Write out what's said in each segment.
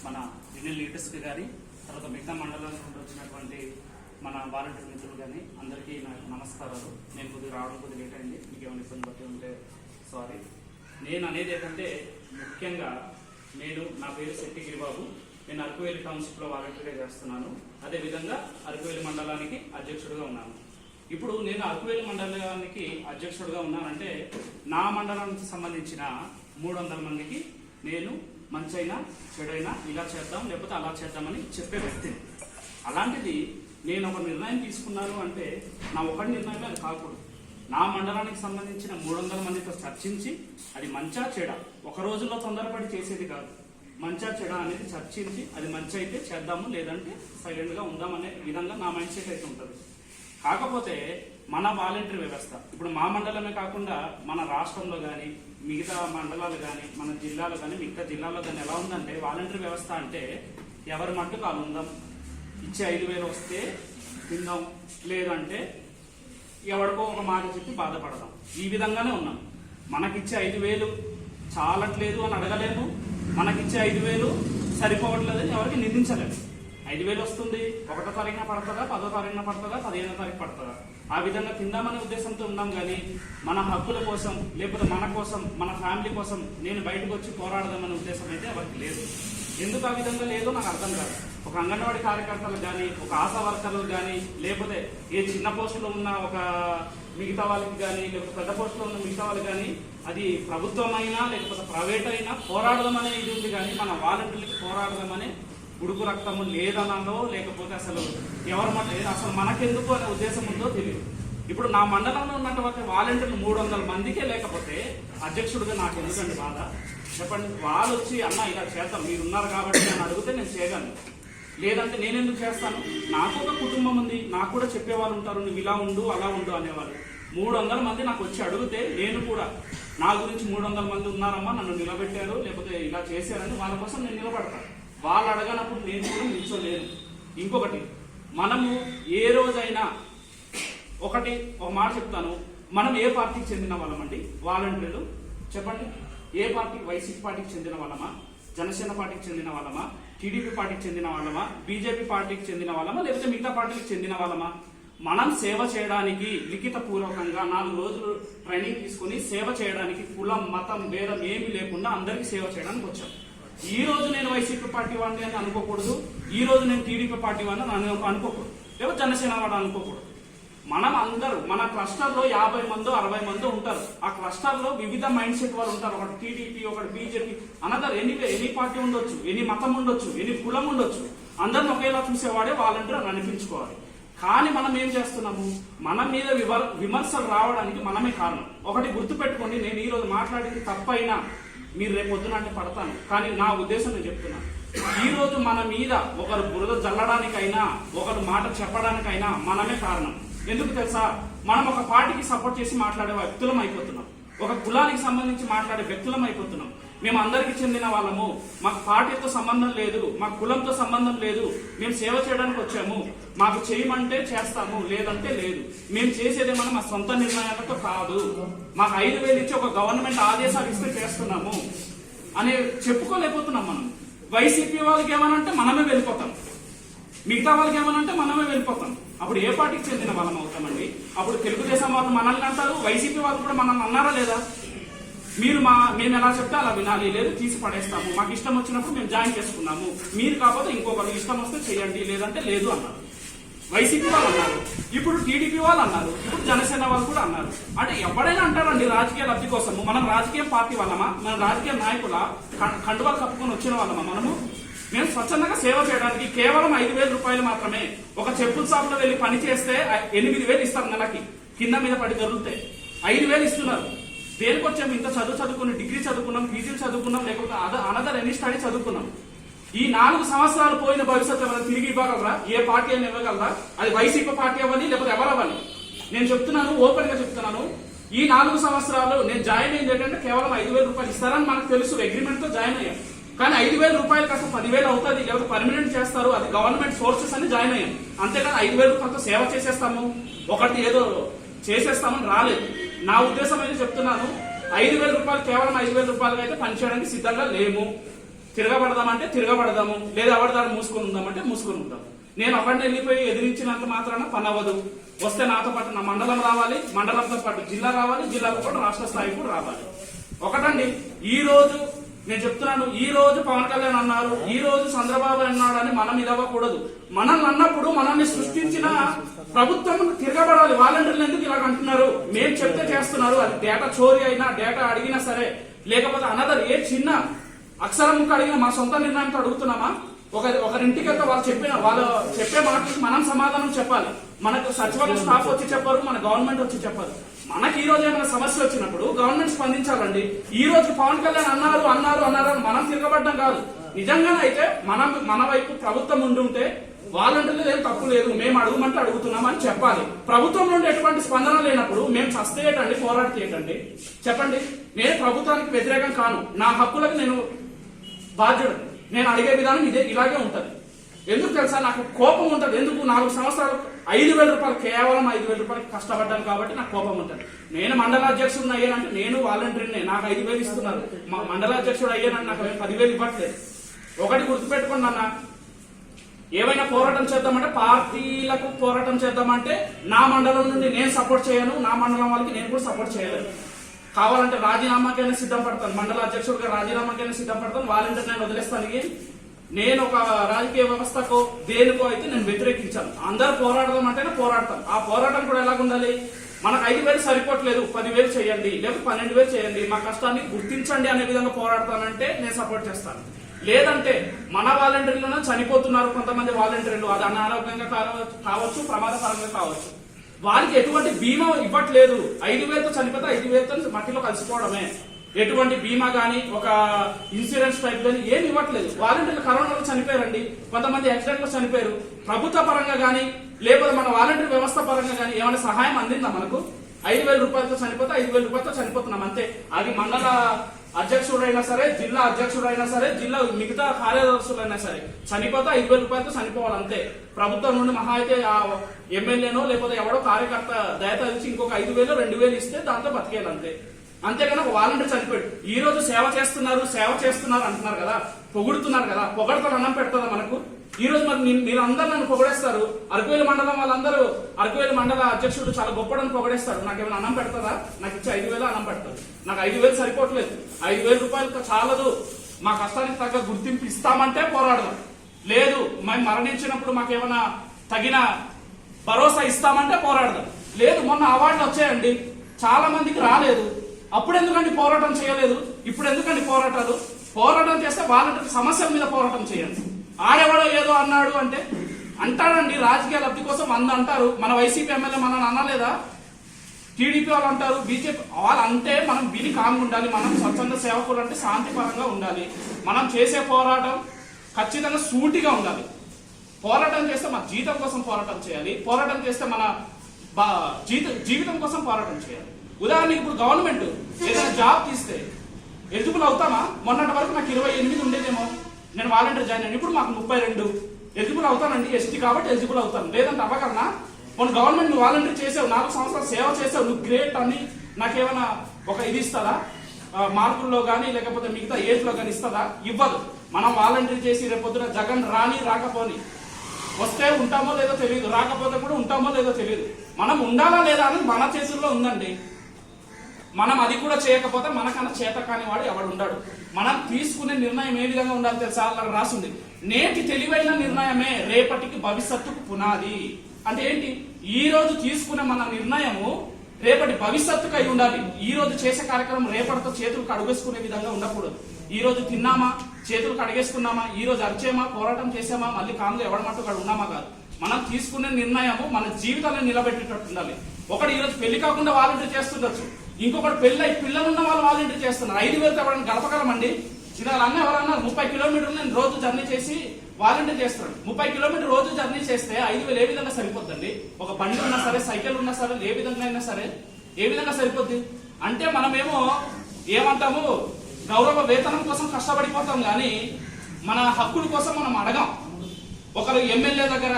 మన union leaders కానీ తర్వాత మిగతా మండలాల నుండి వచ్చినటువంటి మన వాలంటీర్ మిత్రులు కానీ అందరికీ నాకు నమస్కారాలు. నేను కొద్దిగా రావడం కొద్దిగా లేట్ అయింది, మీకు ఏమైనా ఇబ్బంది పట్టి ఉంటే సారీ. నేను అనేది ఏంటంటే ముఖ్యంగా నా పేరు శెట్టి గిరిబాబు. నేను అరకువేలి టౌన్షిప్లో వాలంటీర్గా చేస్తున్నాను. అదేవిధంగా అరకువేలి మండలానికి అధ్యక్షుడిగా ఉన్నాను. ఇప్పుడు నేను అరకువేలి మండలానికి అధ్యక్షుడిగా ఉన్నానంటే నా మండలానికి సంబంధించిన 300 మందికి నేను మంచైనా చెడైనా ఇలా చేద్దాం లేకపోతే అలా చేద్దామని చెప్పే వ్యక్తిని. అలాంటిది నేను ఒక నిర్ణయం తీసుకున్నాను అంటే నా ఒకటి నిర్ణయమే అది కాకూడదు. నా మండలానికి సంబంధించిన 300 మందితో చర్చించి అది మంచా చెడ, ఒక రోజులో తొందరపడి చేసేది కాదు. మంచా చెడ అనేది చర్చించి అది మంచి అయితే చేద్దాము, లేదంటే సైలెంట్గా ఉందామనే విధంగా నా మైండ్ సెట్ అయితే ఉంటుంది. కాకపోతే మన వాలంటీర్ వ్యవస్థ ఇప్పుడు మా మండలమే కాకుండా మన రాష్ట్రంలో కానీ మిగతా మండలాలు కానీ మన జిల్లాలో కానీ మిగతా జిల్లాలో కానీ ఎలా ఉందంటే వాలంటీర్ వ్యవస్థ అంటే ఎవరి మట్టుకు వాళ్ళు ఉందాం, ఇచ్చే 5,000 వస్తే తిందాం, లేదంటే ఎవరికో ఒక మాట చెప్పి బాధపడదాం, ఈ విధంగానే ఉన్నాం. మనకిచ్చే 5,000 చాలట్లేదు అని అడగలేము, మనకిచ్చే 5,000 సరిపోవట్లేదని ఎవరికి నిందించలేము. 5,000 వస్తుంది, 1వ తారీఖున పడుతుందా, 10వ తారీఖున పడుతుందా, 15వ తారీఖు పడుతుందా, ఆ విధంగా తిందామనే ఉద్దేశంతో ఉన్నాం. కానీ మన హక్కుల కోసం లేకపోతే మన కోసం మన ఫ్యామిలీ కోసం నేను బయటకు వచ్చి పోరాడదామనే ఉద్దేశం అయితే ఎవరికి లేదు. ఎందుకు ఆ విధంగా లేదో నాకు అర్థం కాదు. ఒక అంగన్వాడీ కార్యకర్తలు కానీ, ఒక ఆశా వర్కర్లు కానీ, లేకపోతే ఏ చిన్న పోస్టులో ఉన్న ఒక మిగతా వాళ్ళకి కానీ, లేకపోతే పెద్ద పోస్టులో ఉన్న మిగతా వాళ్ళకి కానీ, అది ప్రభుత్వం అయినా లేకపోతే ప్రైవేట్ అయినా పోరాడదామనే ఇది ఉంది. కానీ మన వాలంటీర్లకి పోరాడదామనే ఉడుకు రక్తము లేదనో లేకపోతే అసలు ఎవరి మాట అసలు మనకెందుకు అనే ఉద్దేశం ఉందో తెలియదు. ఇప్పుడు నా మండలంలో ఉన్నటువంటి వాలంటీర్లు 300 మందికే లేకపోతే అధ్యక్షుడిగా నాకు ఎందుకండి బాధ చెప్పండి. వాళ్ళు వచ్చి అన్న ఇలా చేద్దాం, మీరున్నారు కాబట్టి నేను అడిగితే నేను చేయగలను, లేదంటే నేను ఎందుకు చేస్తాను? నాకు ఒక కుటుంబం ఉంది, నాకు కూడా చెప్పేవాళ్ళు ఉంటారు, నువ్వు ఇలా ఉండు అలా ఉండు అనేవాళ్ళు. 300 మంది నాకు వచ్చి అడిగితే నేను కూడా నా గురించి 300 మంది ఉన్నారమ్మా, నన్ను నిలబెట్టారు లేకపోతే ఇలా చేశారని వాళ్ళ కోసం నేను నిలబడతాను. వాళ్ళు అడగనప్పుడు నేను కూడా నిల్చోలేను. ఇంకొకటి, మనము ఏ రోజైనా ఒక మాట చెప్తాను, మనం ఏ పార్టీకి చెందిన వాళ్ళమండి వాలంటీర్లు చెప్పండి? ఏ పార్టీ? వైసీపీ పార్టీకి చెందిన వాళ్ళమా, జనసేన పార్టీకి చెందిన వాళ్ళమా, టీడీపీ పార్టీకి చెందిన వాళ్ళమా, బీజేపీ పార్టీకి చెందిన వాళ్ళమా, లేకపోతే మిగతా పార్టీకి చెందిన వాళ్ళమా? మనం సేవ చేయడానికి లిఖిత పూర్వకంగా 4 రోజులు ట్రైనింగ్ తీసుకుని సేవ చేయడానికి కులం మతం భేదం ఏమీ లేకుండా అందరికీ సేవ చేయడానికి వచ్చాం. ఈ రోజు నేను వైసీపీ పార్టీ వాడిని అని అనుకోకూడదు, ఈ రోజు నేను టీడీపీ పార్టీ వాడిని అనుకోకూడదు, లేకపోతే జనసేన వాడు అనుకోకూడదు. మనం అందరూ మన క్లస్టర్లో 50 మందో 60 మందో ఉంటారు. ఆ క్లస్టర్లో వివిధ మైండ్ సెట్ వాళ్ళు ఉంటారు. ఒకటి టీడీపీ, ఒకటి బీజేపీ, అనదర్ ఎనీ పార్టీ ఉండొచ్చు, ఎనీ మతం ఉండొచ్చు, ఎనీ కులం ఉండొచ్చు. అందరిని ఒకేలా చూసేవాడే వాలంటీర్ అని అనిపించుకోవాలి. కానీ మనం ఏం చేస్తున్నాము, మన మీద విమర్శలు రావడానికి మనమే కారణం. ఒకటి గుర్తుపెట్టుకోండి, నేను ఈ రోజు మాట్లాడింది తప్పైనా మీరు రేపు పొద్దున అంటే పడతాను, కానీ నా ఉద్దేశం నేను చెప్తున్నాను. ఈ రోజు మన మీద ఒకరు బురద జల్లడానికైనా ఒకరు మాట చెప్పడానికైనా మనమే కారణం. ఎందుకు తెలుసా? మనం ఒక పార్టీకి సపోర్ట్ చేసి మాట్లాడే వ్యక్తులం అయిపోతున్నాం, ఒక కులానికి సంబంధించి మాట్లాడే వ్యక్తులం అయిపోతున్నాం. మేము అందరికి చెందిన వాళ్ళము, మాకు పార్టీతో సంబంధం లేదు, మాకు కులంతో సంబంధం లేదు, మేము సేవ చేయడానికి వచ్చాము, మాకు చేయమంటే చేస్తాము, లేదంటే లేదు. మేము చేసేదేమన్నా మా సొంత నిర్ణయాలతో కాదు, మాకు 5,000 ఇచ్చి ఒక గవర్నమెంట్ ఆదేశాలు ఇస్తే చేస్తున్నాము అని చెప్పుకోలేకపోతున్నాం మనం. వైసీపీ వాళ్ళకి ఏమనంటే మనమే వెళ్ళిపోతాం, మిగతా వాళ్ళకి ఏమనంటే మనమే వెళ్ళిపోతాం. అప్పుడు ఏ పార్టీకి చెందిన వాళ్ళం అవుతామండి? అప్పుడు తెలుగుదేశం వాళ్ళు మనల్ని అంటారు, వైసీపీ వాళ్ళు కూడా మనల్ని అన్నారా లేదా? మేము ఎలా చెప్తే అలా వినాలి, లేదు తీసి పడేస్తాము, మాకు ఇష్టం వచ్చినప్పుడు మేము జాయిన్ చేసుకున్నాము, మీరు కాకపోతే ఇంకొకరు ఇష్టం వస్తే చేయండి, లేదంటే లేదు అన్నారు. వైసీపీ వాళ్ళు అన్నారు, ఇప్పుడు టీడీపీ వాళ్ళు అన్నారు, ఇప్పుడు జనసేన వాళ్ళు కూడా అన్నారు. అంటే ఎవరైనా అంటారండి రాజకీయ లబ్ధి కోసము. మనం రాజకీయ పార్టీ వాళ్ళమా, మన రాజకీయ నాయకుల కండువాలు కప్పుకొని వచ్చిన వాళ్ళమా మనము? మేము స్వచ్ఛందంగా సేవ చేయడానికి కేవలం 5,000 రూపాయలు మాత్రమే. ఒక చెప్పుల షాపులో వెళ్ళి పని చేస్తే 8,000 ఇస్తారు నెలకి, కింద మీద పడి దొరికితే 5,000 ఇస్తున్నారు. దేనికి వచ్చాము? ఇంత చదువుకుని డిగ్రీ చదువుకున్నాం, పీజీలు చదువుకున్నాం, లేకపోతే అనదర్ ఎనీ స్టడీ చదువుకున్నాం. ఈ 4 సంవత్సరాలు పోయిన భవిష్యత్తు ఎవరైనా తిరిగి ఇవ్వగలరా? ఏ పార్టీ అయినా ఇవ్వగలరా? అది వైసీపీ పార్టీ అవ్వని లేకపోతే ఎవరవ్వని. నేను చెప్తున్నాను, ఓపెన్ గా చెప్తున్నాను, ఈ 4 సంవత్సరాలు నేను జాయిన్ అయింది ఏంటంటే కేవలం 5,000 రూపాయలు ఇస్తారని మనకు తెలుసు, అగ్రిమెంట్ తో జాయిన్ అయ్యాం. కానీ 5,000 రూపాయలు కాస్త 10,000 అవుతుంది, లేకపోతే పర్మనెంట్ చేస్తారు, అది గవర్నమెంట్ సోర్సెస్ అని జాయిన్ అయ్యాం. అంతేకాని 5,000 రూపాయలతో సేవ చేసేస్తాము, ఒకటి ఏదో చేసేస్తామని రాలేదు. నా ఉద్దేశం అయితే చెప్తున్నాను, 5,000 రూపాయలు కేవలం 5,000 రూపాయలు అయితే పనిచేయడానికి సిద్ధంగా లేము. తిరగబడదామంటే తిరగబడదాము, లేదా ఎవరిదాన్ని మూసుకొని ఉందామంటే మూసుకొని ఉంటాము. నేను ఒకరిని వెళ్ళిపోయి ఎదిరించినంత మాత్రాన పని అవ్వదు. వస్తే నాతో పాటు నా మండలం రావాలి, మండలంతో పాటు జిల్లా రావాలి, జిల్లాతో పాటు రాష్ట్ర స్థాయి కూడా రావాలి. ఒకటండి, ఈ రోజు నేను చెప్తున్నాను, ఈ రోజు పవన్ కళ్యాణ్ అన్నారు, ఈ రోజు చంద్రబాబు అన్నాడు అని మనం ఇదవ్వకూడదు. మనల్ని అన్నప్పుడు మనల్ని సృష్టించిన ప్రభుత్వం తిరగబడాలి. వాలంటీర్లు ఎందుకు ఇలాగ అంటున్నారు? మేము చెప్తే చేస్తున్నారు. అది డేటా చోరీ అయినా, డేటా అడిగినా సరే, లేకపోతే అనదర్ ఏ చిన్న అక్షరం ముక్క అడిగినా మా సొంత నిర్ణయంతో అడుగుతున్నామా? ఒకరింటికి వెళ్తే వాళ్ళు చెప్పే మాటలకు మనం సమాధానం చెప్పాలి. మనకు సచివాలయ స్టాఫ్ వచ్చి చెప్పారు, మన గవర్నమెంట్ వచ్చి చెప్పారు. మనకి ఈ రోజు ఏమైనా సమస్య వచ్చినప్పుడు గవర్నమెంట్ స్పందించాలండి. ఈ రోజు పవన్ కళ్యాణ్ అన్నారు అని మనం తిరగబడ్డం కాదు. నిజంగానైతే మన వైపు ప్రభుత్వం ఉండుంటే వాలంటీర్లు ఏం తప్పు లేదు, మేము అడుగుమంటే అడుగుతున్నామని చెప్పాలి. ప్రభుత్వం నుండి ఎటువంటి స్పందన లేనప్పుడు మేము చస్తేయటండి, పోరాడతేయటండి? చెప్పండి. నేను ప్రభుత్వానికి వ్యతిరేకం కాను, నా హక్కులకు నేను బాధ్యుడు. నేను అడిగే విధానం ఇలాగే ఉంటది. ఎందుకు తెలుసా? నాకు కోపం ఉంటది. ఎందుకు? 4 సంవత్సరాలు 5,000 రూపాయలు, కేవలం 5,000 రూపాయలు కష్టపడ్డాను కాబట్టి నాకు కోపం ఉంటది. నేను మండలాధ్యక్షుడు అయ్యానంటే నేను వాలంటీర్నే, నాకు 5,000 ఇస్తున్నారు. మండలాధ్యక్షుడు అయ్యానంటే నాకు 10,000 ఇవ్వట్లేదు. ఒకటి గుర్తుపెట్టుకోండి అన్న, ఏమైనా పోరాటం చేద్దామంటే పార్టీలకు పోరాటం చేద్దామంటే నా మండలం నుండి నేను సపోర్ట్ చేయను, నా మండలం వాళ్ళకి నేను కూడా సపోర్ట్ చేయలేను. కావాలంటే రాజీనామాకైనా సిద్ధం పడతాను, మండల అధ్యక్షుడిగా రాజీనామాకైనా సిద్ధం పడతాను, వాలంటీర్ నేను వదిలేస్తాను. నేను ఒక రాజకీయ వ్యవస్థకో దేనికో అయితే నేను వ్యతిరేకించాను. అందరూ పోరాడదాం అంటేనే పోరాడతాం. ఆ పోరాటం కూడా ఎలాగ ఉండాలి? మనకు 5,000 సరిపోవట్లేదు, 10,000 చేయండి, లేకపోతే 12,000 చేయండి, మా కష్టాన్ని గుర్తించండి అనే విధంగా పోరాడతానంటే నేను సపోర్ట్ చేస్తాను. లేదంటే మన వాలంటీర్లను చనిపోతున్నారు కొంతమంది వాలంటీర్లు, అది అనారోగ్యంగా కావచ్చు, ప్రమాదకరంగా కావచ్చు, వారికి ఎటువంటి బీమా ఇవ్వట్లేదు. 5,000తో చనిపోతే 5,000తో మట్టిలో కలిసిపోవడమే. ఎటువంటి బీమా గానీ, ఒక ఇన్సూరెన్స్ టైప్ గానీ ఏమి ఇవ్వట్లేదు. వాలంటీర్లు కరోనాలో చనిపోయారండి, కొంతమంది యాక్సిడెంట్ లో చనిపోయారు. ప్రభుత్వ పరంగా గానీ, లేకపోతే మన వాలంటీర్ వ్యవస్థ పరంగా గానీ ఏమైనా సహాయం అందిందా మనకు? 5,000 రూపాయలతో చనిపోతే 5,000 రూపాయలతో చనిపోతున్నాం అంతే. అది మండల అధ్యక్షుడైనా సరే, జిల్లా అధ్యక్షుడైనా సరే, జిల్లా మిగతా కార్యదర్శులైనా సరే, చనిపోతే 5,000 రూపాయలతో చనిపోవాలంతే. ప్రభుత్వం నుండి మహా అయితే ఆ ఎమ్మెల్యేనో లేకపోతే ఎవడో కార్యకర్త దయత ఇచ్చి ఇంకొక 5,000 2,000 ఇస్తే దాంతో బతికేయాలంతే. అంతేగాని ఒక వాలంటీర్ చనిపోయాడు, ఈ రోజు సేవ చేస్తున్నారు అంటున్నారు కదా, పొగుడుతున్నారు కదా, పొగడతలు అన్నం పెడతారా మనకు? ఈ రోజు మరి మీరు అందరూ నన్ను పొగడేస్తారు. అరకువేలి మండలం వాళ్ళందరూ అరకువేలి మండల అధ్యక్షుడు చాలా గొప్పడని పొగడేస్తారు. నాకేమైనా అన్నం పెడతారా? నాకు ఇచ్చే 5,000 అన్నం పెడతారు. నాకు 5,000 సరిపోవట్లేదు, 5,000 రూపాయలు చాలదు. మా కష్టానికి తగ్గ గుర్తింపు ఇస్తామంటే పోరాడదాం. లేదు, మేము మరణించినప్పుడు మాకేమైనా తగిన భరోసా ఇస్తామంటే పోరాడదాం. లేదు, మొన్న అవార్డులు వచ్చాయండి, చాలా మందికి రాలేదు. అప్పుడు ఎందుకండి పోరాటం చేయలేదు? ఇప్పుడు ఎందుకండి పోరాటాలు? పోరాటం చేస్తే వాలంటీర్ సమస్యల మీద పోరాటం చేయండి. ఆడెవడో ఏదో అన్నాడు అంటే అంటాడండి, రాజకీయ లబ్ధి కోసం అంటారు. మన వైసీపీ ఎమ్మెల్యే మనల్ని అనలేదా? టీడీపీ వాళ్ళు అంటారు, బీజేపీ వాళ్ళు అంటే మనం విని కామ్గా ఉండాలి. మనం స్వచ్ఛంద సేవకులు అంటే శాంతిపరంగా ఉండాలి. మనం చేసే పోరాటం ఖచ్చితంగా సూటిగా ఉండాలి. పోరాటం చేస్తే మన జీతం కోసం పోరాటం చేయాలి. పోరాటం చేస్తే మన జీవితం కోసం పోరాటం చేయాలి. ఉదాహరణకి ఇప్పుడు గవర్నమెంట్ ఏదైనా జాబ్ తీస్తే ఎలిజిబుల్ అవుతామా? మొన్నటి వరకు నాకు 28 ఉండేదేమో, నేను వాలంటీర్ జాయిన్ అయ్యాను. ఇప్పుడు మాకు 32. ఎలిజిబుల్ అవుతానండి, ఎస్టీ కాబట్టి ఎలిజిబుల్ అవుతాను. లేదంటే అవ్వగలనా? మన గవర్నమెంట్ నువ్వు వాలంటీర్ చేసావు, 4 సంవత్సరాలు సేవ చేసావు, నువ్వు గ్రేట్ అని నాకేమైనా ఒక ఇది ఇస్తుందా? మార్కుల్లో కానీ లేకపోతే మిగతా ఏజ్ లో కానీ ఇస్తుందా? ఇవ్వదు. మనం వాలంటీర్ చేసి రేపొద్దున జగన్ రాకపోని, వస్తే ఉంటామో లేదో తెలియదు, రాకపోతే కూడా ఉంటామో లేదో తెలియదు. మనం ఉండాలా లేదా అని మన చేతుల్లో ఉందండి. మనం అది కూడా చేయకపోతే మనకన్నా చేత కాని వాడు ఎవడు ఉండాడు. మనం తీసుకునే నిర్ణయం ఏ విధంగా ఉండాలి తెలుసా? అలా రాసింది, నేటి తెలివైన నిర్ణయమే రేపటికి భవిష్యత్తుకు పునాది. అంటే ఏంటి? ఈ రోజు తీసుకునే మన నిర్ణయము రేపటి భవిష్యత్తుకు అయి ఉండాలి. ఈ రోజు చేసే కార్యక్రమం రేపటితో చేతులకు అడుగేసుకునే విధంగా ఉండకూడదు. ఈ రోజు తిన్నామా, చేతులకు అడిగేసుకున్నామా, ఈ రోజు అరిచేమా, పోరాటం చేసామా, మళ్ళీ కామ్గా ఎవడమట్టు అక్కడ ఉన్నామా కాదు. మనం తీసుకునే నిర్ణయము మన జీవితాలను నిలబెట్టేటట్టు ఉండాలి. ఒకటి ఈ రోజు పెళ్లి కాకుండా వాలంటీర్ చేస్తుండొచ్చు, ఇంకొకటి పెళ్ళై పిల్లలున్న వాళ్ళు వాలంటీర్ చేస్తున్నారు. 5,000 ఎవరైనా గడపగలమండి? ఇలా అన్న ఎవరన్నా 30 కిలోమీటర్లు నేను రోజు జర్నీ చేసి వాలంటీర్ చేస్తాడు. 30 కిలోమీటర్ రోజు జర్నీ చేస్తే 5,000 ఏ విధంగా సరిపోద్దండి? ఒక బండి ఉన్నా సరే, సైకిల్ ఉన్నా సరే, ఏ విధంగా అయినా సరే ఏ విధంగా సరిపోద్ది? అంటే మనమేమో ఏమంటాము, గౌరవ వేతనం కోసం కష్టపడిపోతాం కానీ మన హక్కుల కోసం మనం అడగాం. ఒకరు ఎమ్మెల్యే దగ్గర,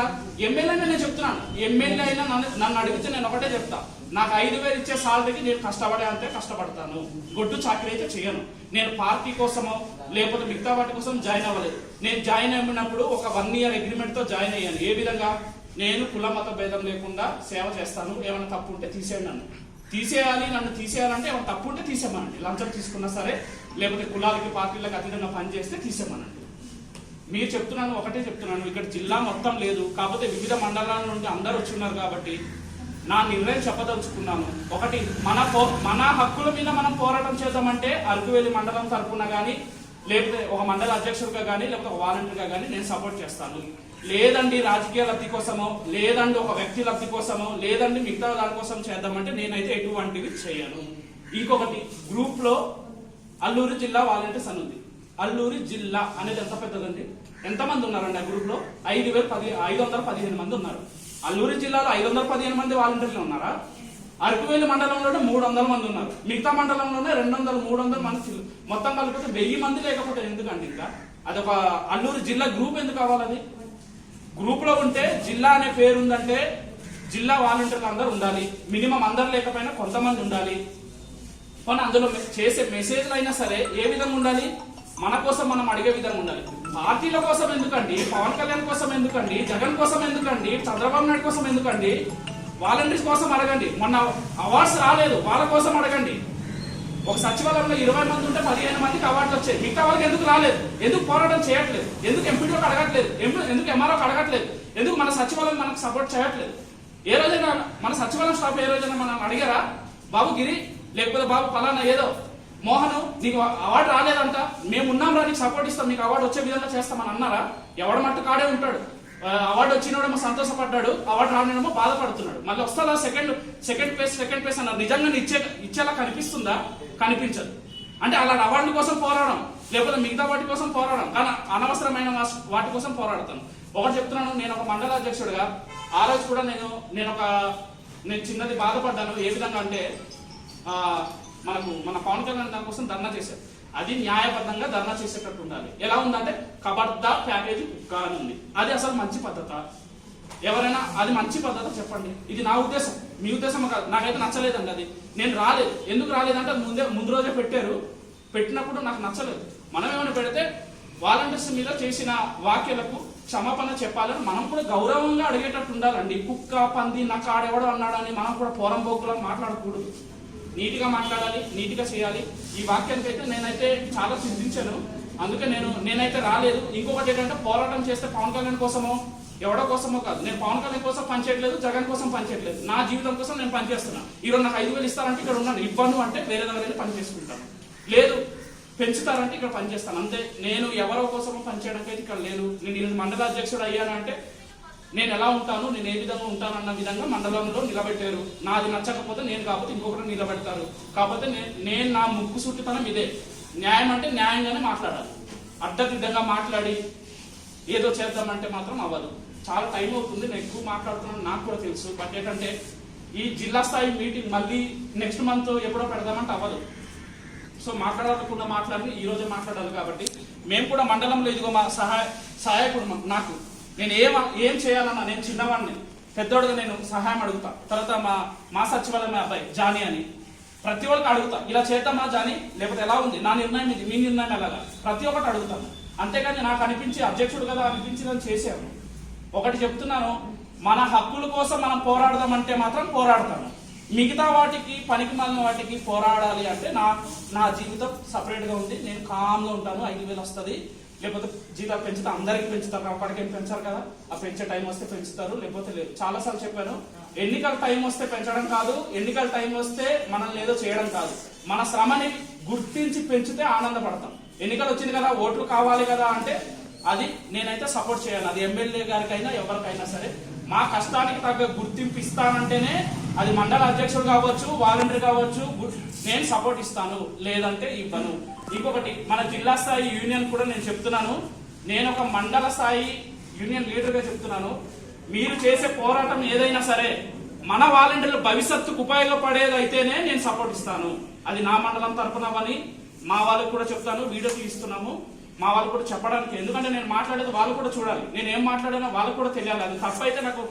ఎమ్మెల్యే నేను చెప్తున్నాను, ఎమ్మెల్యే అయినా నన్ను అడిగితే నేను ఒకటే చెప్తా, నాకు 5,000 ఇచ్చే సాలరీకి నేను కష్టపడే అంతే కష్టపడతాను. గొడ్డు చాకరీ అయితే చేయను. నేను పార్టీ కోసమో లేకపోతే మిగతా వాటి కోసం జాయిన్ అవ్వలేదు. నేను జాయిన్ అయినప్పుడు ఒక 1 year అగ్రిమెంట్ తో జాయిన్ అయ్యాను. ఏ విధంగా? నేను కుల మత భేదం లేకుండా సేవ చేస్తాను. ఏమైనా తప్పు ఉంటే తీసేయండి, నన్ను తీసేయాలంటే ఏమైనా తప్పు ఉంటే తీసేయమనండి. లంచం తీసుకున్నా సరే, లేకపోతే కులాలకి పార్టీలకు అతీతంగా పనిచేస్తే తీసేయమనండి. మీరు చెప్తున్నాను, ఒకటే చెప్తున్నాను, ఇక్కడ జిల్లా మొత్తం లేదు, కాకపోతే వివిధ మండలాల నుండి అందరూ వచ్చున్నారు కాబట్టి నా నిర్ణయం చెప్పదలుచుకున్నాను. ఒకటి, మన హక్కుల మీద మనం పోరాటం చేద్దామంటే అరకువేలి మండలం తరఫున కానీ, లేకపోతే ఒక మండల అధ్యక్షుడిగా కానీ, లేకపోతే ఒక వాలంటీర్గా కానీ నేను సపోర్ట్ చేస్తాను. లేదండి రాజకీయ లబ్ధి కోసమో, లేదండి ఒక వ్యక్తి లబ్ధి కోసమో, లేదండి మిగతా దానికోసం చేద్దామంటే నేనైతే ఎటువంటివి చేయను. ఇంకొకటి, గ్రూప్ లో అల్లూరు జిల్లా వాలంటీర్స్ అని ఉంది. అల్లూరి జిల్లా అనేది ఎంత పెద్దదండి? ఎంతమంది ఉన్నారండి ఆ గ్రూప్ లో? 515 మంది ఉన్నారు. అల్లూరి జిల్లాలో 515 మంది వాలంటీర్లు ఉన్నారా? అరకువేలి మండలంలోనే 300 మంది ఉన్నారు. మిగతా మండలంలోనే 200, 300 మంది, మొత్తం కలిపితే 1000 మంది లేకపోతే ఎందుకండి? ఇంకా అదొక అల్లూరు జిల్లా గ్రూప్ ఎందుకు కావాలని? గ్రూప్ లో ఉంటే జిల్లా అనే పేరు ఉందంటే జిల్లా వాలంటీర్లు అందరూ ఉండాలి. మినిమం అందరు లేకపోయినా కొంతమంది ఉండాలి. కానీ అందులో చేసే మెసేజ్లు అయినా సరే ఏ విధంగా ఉండాలి? మన కోసం మనం అడిగే విధంగా ఉండాలి. పార్టీల కోసం ఎందుకండి? పవన్ కళ్యాణ్ కోసం ఎందుకండి? జగన్ కోసం ఎందుకండి? చంద్రబాబు నాయుడు కోసం ఎందుకండి? వాలంటీర్స్ కోసం అడగండి. మొన్న అవార్డ్స్ రాలేదు, వాళ్ళ కోసం అడగండి. ఒక సచివాలయంలో 20 మంది ఉంటే 15 మందికి అవార్డులు వచ్చాయి. మిగతా వాళ్ళకి ఎందుకు రాలేదు? ఎందుకు పోరాటం చేయట్లేదు? ఎందుకు ఎంపీడీకి అడగట్లేదు? ఎందుకు ఎంఆర్ఓకి అడగట్లేదు? ఎందుకు మన సచివాలయం మనకు సపోర్ట్ చేయట్లేదు? ఏ రోజైనా మన సచివాలయం స్టాఫ్ ఏ రోజైనా మనం అడిగారా? బాబు గిరి, లేకపోతే బాబు పలానా ఏదో మోహన్, నీకు అవార్డు రాలేదంట, మేము ఉన్నాం రా, నీకు సపోర్ట్ ఇస్తాం, నీకు అవార్డు వచ్చే విధంగా చేస్తామని అన్నారా? ఎవడ మట్టు కాడే ఉంటాడు. అవార్డు వచ్చినోడేమో సంతోషపడ్డాడు, అవార్డు రానేమో బాధపడుతున్నాడు. మళ్ళీ వస్తుందా సెకండ్ ప్లేస్ అన్నారు. నిజంగా ఇచ్చేలా కనిపిస్తుందా? కనిపించదు. అంటే అలా అవార్డుల కోసం పోరాడడం, లేకపోతే మిగతా వాటి కోసం పోరాడడం, కానీ అనవసరమైన వాటి కోసం పోరాడతాను. ఒకటి చెప్తున్నాను, నేను ఒక మండల అధ్యక్షుడిగా ఆ రోజు కూడా నేను చిన్నది బాధపడ్డాను. ఏ విధంగా అంటే మన పవన్ కళ్యాణ్ దాని కోసం ధర్నా చేశారు. అది న్యాయబద్ధంగా ధర్నా చేసేటట్టు ఉండాలి. ఎలా ఉందంటే ఖబర్దార్ ప్యాకేజీ కుక్క అని ఉంది. అది అసలు మంచి పద్ధత? ఎవరైనా అది మంచి పద్ధత చెప్పండి. ఇది నా ఉద్దేశం, మీ ఉద్దేశం కాదు. నాకైతే నచ్చలేదండి అది. నేను రాలేదు. ఎందుకు రాలేదంటే ముందు రోజే పెట్టినప్పుడు నాకు నచ్చలేదు. మనం ఏమైనా పెడితే వాలంటీర్స్ మీద చేసిన వ్యాఖ్యలకు క్షమాపణ చెప్పాలని మనం కూడా గౌరవంగా అడిగేటట్టు ఉండాలండి. కుక్క, పంది, నాకు ఆడెవడో అన్నాడని మనం కూడా పోరం పోకులను మాట్లాడకూడదు. నీట్గా మాట్లాడాలి, నీట్గా చేయాలి. ఈ వాక్యానికి అయితే నేనైతే చాలా చింతించాను. అందుకే నేనైతే రాలేదు. ఇంకొకటి ఏంటంటే, పోరాటం చేస్తే పవన్ కళ్యాణ్ కోసమో ఎవడో కోసమో కాదు. నేను పవన్ కళ్యాణ్ కోసం పనిచేయట్లేదు, జగన్ కోసం పనిచేయట్లేదు. నా జీవితం కోసం నేను పనిచేస్తున్నాను. ఈరోజు నాకు 5,000 ఇస్తారంటే ఇక్కడ ఉన్నాను. ఇవ్వను అంటే వేరే దగ్గర వెళ్ళి పని చేసుకుంటాను. లేదు పెంచుతారంటే ఇక్కడ పనిచేస్తాను. అంతే. నేను ఎవరో కోసమో పనిచేయడానికి అయితే ఇక్కడ లేదు. నేను ఈరోజు మండల అధ్యక్షుడు అయ్యానంటే నేను ఎలా ఉంటాను, నేను ఏ విధంగా ఉంటాను అన్న విధంగా మండలంలో నిలబెట్టారు. నాది నచ్చకపోతే నేను కాకపోతే ఇంకొకరు నిలబెడతారు. కాకపోతే నేను నా ముక్కు సుట్టితనం ఇదే. న్యాయం అంటే న్యాయంగానే మాట్లాడాలి. అడ్డదిడ్డంగా మాట్లాడి ఏదో చేద్దామంటే మాత్రం అవ్వదు. చాలా టైం అవుతుంది. నేను ఎక్కువ మాట్లాడుతున్నాను, నాకు కూడా తెలుసు. బట్ ఏంటంటే ఈ జిల్లా స్థాయి మీటింగ్ మళ్ళీ నెక్స్ట్ మంత్ ఎప్పుడో పెడదామంటే అవ్వదు. సో మాట్లాడాలనుకున్న మాట్లాడి ఈ రోజే మాట్లాడాలి. కాబట్టి మేము కూడా మండలంలో ఇదిగో మా సహాయకుడు నాకు నేను ఏం చేయాలన్నా, నేను చిన్నవాడిని, పెద్దోడుగా నేను సహాయం అడుగుతా. తర్వాత మా సచివాలయం అబ్బాయి జానీ అని ప్రతి ఒక్కరికి అడుగుతా, ఇలా చేద్దామా జానీ, లేకపోతే ఎలా ఉంది, నా నిర్ణయం ఇది, మీ నిర్ణయం ఎలాగా, ప్రతి ఒక్కటి అడుగుతాను. అంతేకాని నాకు అనిపించి అధ్యక్షుడు కదా అనిపించిందని చేశాను. ఒకటి చెప్తున్నాను, మన హక్కుల కోసం మనం పోరాడదామంటే మాత్రం పోరాడతాను. మిగతా వాటికి పనికి మాలిన వాటికి పోరాడాలి అంటే నా జీవితం సపరేట్గా ఉంది. నేను కామ్గా ఉంటాను. 5,000 వస్తుంది, లేకపోతే జీతాలు పెంచుతా, అందరికి పెంచుతారు. అప్పటికేం పెంచారు కదా, ఆ పెంచే టైం వస్తే పెంచుతారు, లేకపోతే లేదు. చాలాసార్లు చెప్పాను, ఎన్నికల టైం వస్తే పెంచడం కాదు, ఎన్నికల టైం వస్తే మనల్ని ఏదో చేయడం కాదు. మన శ్రమని గుర్తించి పెంచితే ఆనందపడతాం. ఎన్నికలు వచ్చింది కదా, ఓట్లు కావాలి కదా అంటే అది నేనైతే సపోర్ట్ చేయాలి. అది ఎమ్మెల్యే గారికైనా ఎవరికైనా సరే మా కష్టానికి తగ్గ గుర్తింపు ఇస్తానంటేనే, అది మండల అధ్యక్షుడు కావచ్చు, వాలంటీర్ కావచ్చు, నేను సపోర్ట్ ఇస్తాను, లేదంటే ఇవ్వను. ఇంకొకటి, మన జిల్లా స్థాయి యూనియన్ కూడా నేను చెప్తున్నాను, నేను ఒక మండల స్థాయి యూనియన్ లీడర్గా చెప్తున్నాను, మీరు చేసే పోరాటం ఏదైనా సరే మన వాలంటీర్ల భవిష్యత్తుకు ఉపయోగపడేదైతేనే నేను సపోర్ట్ ఇస్తాను. అది నా మండలం తరపునవని మా వాళ్ళకి కూడా చెప్తాను. వీడియో తీస్తున్నాము, మా వాళ్ళు కూడా చెప్పడానికి. ఎందుకంటే నేను మాట్లాడేది వాళ్ళు కూడా చూడాలి, నేను ఏం మాట్లాడానో వాళ్ళకు కూడా తెలియాలి. అది తప్పైతే నాకు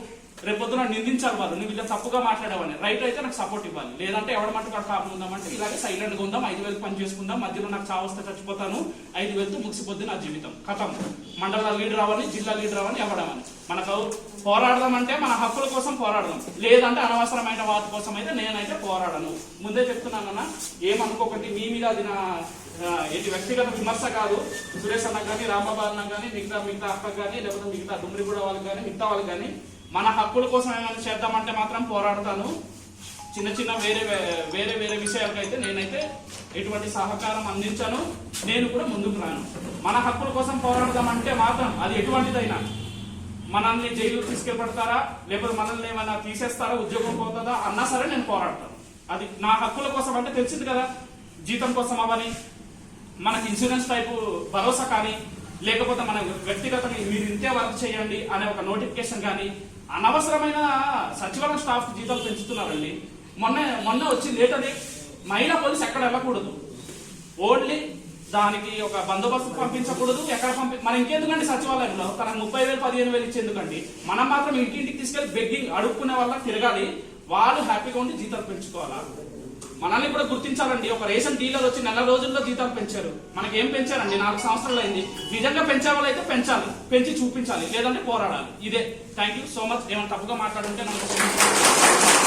రేపొద్దున నిందించాలి వాళ్ళు, నువ్వు ఇలా తప్పుగా మాట్లాడేవాడిని. రైట్ అయితే నాకు సపోర్ట్ ఇవ్వాలి, లేదంటే ఎవడ మట్టు వాడు కాపు ఉందామంటే ఇలాగే సైలెంట్ గా ఉందాం, 5,000 పని చేసుకుందాం, మధ్యలో నాకు చావస్తే చచ్చిపోతాను, 5,000తో ముగిసిపోద్ది నా జీవితం, కథం. మండల లీడర్ అవ్వని, జిల్లా లీడర్ అవ్వని, ఎవడమని. మనకు పోరాడదామంటే మన హక్కుల కోసం పోరాడదాం, లేదంటే అనవసరమైన వాటి కోసం అయితే నేనైతే పోరాడను. ముందే చెప్తున్నానన్నా, ఏమనుకోకండి, మీ మీద అది నా ఇది వ్యక్తిగత విమర్శ కాదు. సురేష్ అన్నకు కానీ, రాంబాబు అన్నకు కానీ, మిగతా అక్కకు కానీ, లేకపోతే మిగతా డుమ్రిగూడ వాళ్ళకి కానీ, మిగతా వాళ్ళకి కానీ, మన హక్కుల కోసం ఏమైనా చేద్దామంటే మాత్రం పోరాడతాను. చిన్న చిన్న వేరే విషయాలకైతే నేనైతే ఎటువంటి సహకారం అందించాను, నేను కూడా ముందుకు రాను. మన హక్కుల కోసం పోరాడదామంటే మాత్రం అది ఎటువంటిదైనా, మనల్ని జైలు తీసుకెళ్ళబడతారా, లేకపోతే మనల్ని ఏమైనా తీసేస్తారా, ఉద్యోగం పోతుందా అన్నా సరే నేను పోరాడతాను. అది నా హక్కుల కోసం అంటే తెలిసింది కదా, జీతం కోసం అవని, మనకి ఇన్సూరెన్స్ టైపు భరోసా కానీ, లేకపోతే మన వ్యక్తిగతంగా మీరు ఇంతే వర్క్ చేయండి అనే ఒక నోటిఫికేషన్ కానీ, అనవసరమైన సచివాలయం స్టాఫ్ జీతాలు పెంచుతున్నారండి. మొన్న వచ్చి లేటది, మహిళా పోలీస్ ఎక్కడ వెళ్ళకూడదు, ఓన్లీ దానికి ఒక బందోబస్తు పంపించకూడదు, ఎక్కడ మనం ఇంకెందుకండి సచివాలయంలో తనకు 30,000 15,000 ఇచ్చేందుకండి, మనం మాత్రం ఇంటింటికి తీసుకెళ్లి బెగ్గింగ్ అడుక్కునే వాళ్ళకి తిరగాలి, వాళ్ళు హ్యాపీగా ఉండి జీతాలు పెంచుకోవాలా. మనల్ని కూడా గుర్తించాలండి. ఒక రేషన్ డీలర్ వచ్చి 4 రోజుల్లో జీతాలు పెంచారు, మనకేం పెంచారండి, 4 సంవత్సరాలు అయింది. నిజంగా పెంచే వాళ్ళైతే పెంచాలి, పెంచి చూపించాలి, లేదంటే పోరాడాలి. ఇదే. Thank you so much. ఏమైనా తప్పుగా మాట్లాడుంటే నాకు